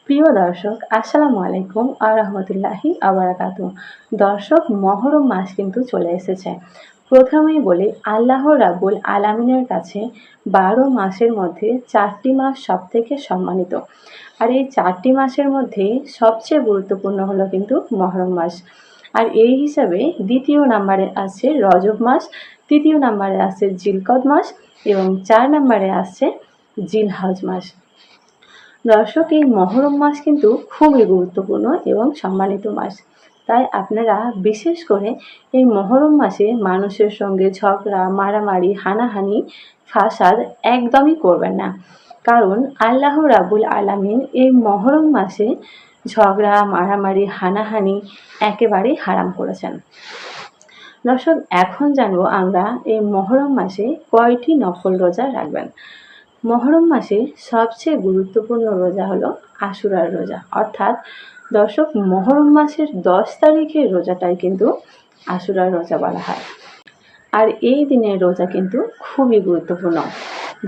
প্রিয় দর্শক, আসসালামু আলাইকুম ওয়া রাহমাতুল্লাহি ওয়া বারাকাতুহু। দর্শক, মহরম মাস কিন্তু চলে এসেছে। প্রথমেই বলি, আল্লাহ রাব্বুল আলামিনের কাছে ১২ মাসের মধ্যে ৪টি মাস সবথেকে সম্মানিত। আর এই ৪টি মাসের মধ্যে সবচেয়ে গুরুত্বপূর্ণ হলো কিন্তু মহরম মাস। আর এই হিসাবে দ্বিতীয় নম্বরে আছে রজব মাস, তৃতীয় নম্বরে আছে জিলকদ মাস এবং ৪ নম্বরে আসছে জিলহজ মাস। দর্শক, এই মহরম মাস কিন্তু খুবই গুরুত্বপূর্ণ এবং সম্মানিত মাস। তাই আপনারা বিশেষ করে এই মহরম মাসে মানুষের সঙ্গে ঝগড়া, মারামারি, হানাহানি, ফাসাদ একদমই করবেন না। কারণ আল্লাহ রাব্বুল আলামিন এই মহরম মাসে ঝগড়া, মারামারি, হানাহানি একেবারেই হারাম করেছেন। দর্শক, এখন জানবো আমরা এই মহরম মাসে কয়টি নফল রোজা রাখবেন। মহরম মাসে সবচেয়ে গুরুত্বপূর্ণ রোজা হলো আশুরার রোজা। অর্থাৎ দর্শক, মহরম মাসের 10 তারিখের রোজাটাই কিন্তু আশুরার রোজা বলা হয়। আর এই দিনের রোজা কিন্তু খুবই গুরুত্বপূর্ণ।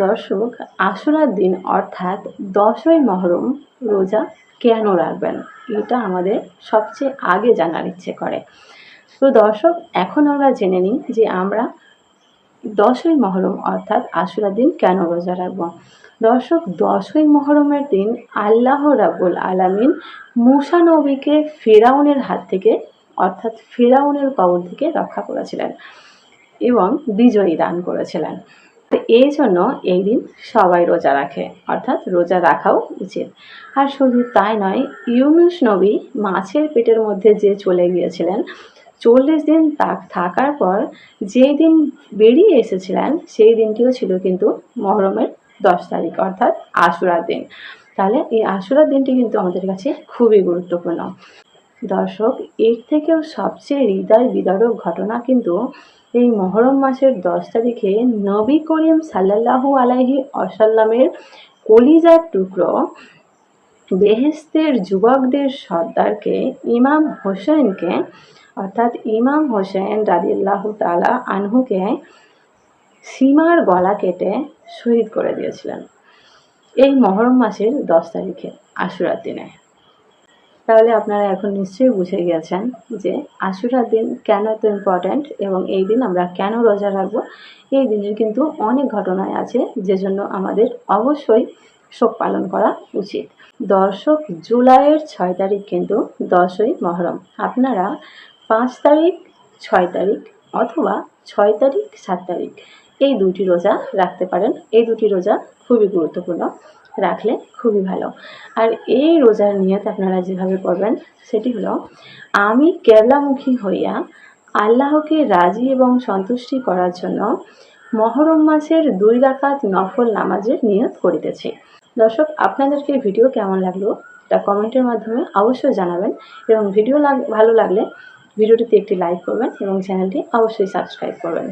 দর্শক, আশুরার দিন অর্থাৎ 10ই মহরম রোজা কেন রাখবেন, এটা আমাদের সবচেয়ে আগে জানার ইচ্ছে করে। তো দর্শক, এখন আমরা জেনে নিই যে আমরা 10ই মহরম অর্থাৎ আশুরার দিন কেন রোজা রাখব। দর্শক, 10ই মহরমের দিন আল্লাহ রাব্বুল আলামিন মূসা নবীকে ফিরআউনের হাত থেকে অর্থাৎ ফিরআউনের কবল থেকে রক্ষা করেছিলেন এবং বিজয়ী দান করেছিলেন। তো এই জন্য এই দিন সবাই রোজা রাখে, অর্থাৎ রোজা রাখাও উচিত। আর শুধু তাই নয়, ইউনুস নবী মাছের পেটের মধ্যে যে চলে গিয়েছিলেন, 40 দিন থাকার পর যেই দিন বেরিয়ে এসেছিলেন সেই দিনটিও ছিল কিন্তু মহরমের 10 তারিখ অর্থাৎ আশুরার দিন। তাহলে এই আশুরার দিনটি কিন্তু আমাদের কাছে খুবই গুরুত্বপূর্ণ। দর্শক, এর থেকেও সবচেয়ে হৃদয় বিদারক ঘটনা কিন্তু এই মহরম মাসের 10 তারিখে নবী করিম সাল্লাল্লাহু আলাইহি ওয়াসাল্লামের কলিজার টুকরো বেহেশতের যুবকদের সর্দারকে ইমাম হোসেনকে অর্থাৎ ইমাম হোসেন রাদিয়াল্লাহু তাআলা আনহুকে সীমার গলা কেটে শহীদ করে দিয়েছিলেন এই মহরম মাসের 10 তারিখে আশুরার দিনে। তাহলে আপনারা এখন নিশ্চয়ই বুঝে গেছেন যে আশুরার দিন কেন এত ইম্পর্ট্যান্ট এবং এই দিন আমরা কেন রোজা রাখবো। এই দিনের কিন্তু অনেক ঘটনায় আছে যে জন্য আমাদের অবশ্যই শোক পালন করা উচিত। দর্শক, জুলাইয়ের 6 তারিখ কিন্তু 10ই মহরম। আপনারা 5 তারিখ, 6 তারিখ অথবা 6 তারিখ, 7 তারিখ এই দুটি রোজা রাখতে পারেন। এই দুটি রোজা খুবই গুরুত্বপূর্ণ, রাখলে খুবই ভালো। আর এই রোজার নিয়ত আপনারা যেভাবে করবেন সেটি হলো, আমি কেবলামুখী হইয়া আল্লাহকে রাজি এবং সন্তুষ্টি করার জন্য মহরম মাসের 2 রাকাত নফল নামাজের নিয়ত করিতেছি। দর্শক, আপনাদেরকে ভিডিও কেমন লাগলো তা কমেন্টের মাধ্যমে অবশ্যই জানাবেন এবং ভিডিও ভালো লাগলে ভিডিওটিতে একটি লাইক করবেন এবং চ্যানেলটি অবশ্যই সাবস্ক্রাইব করবেন।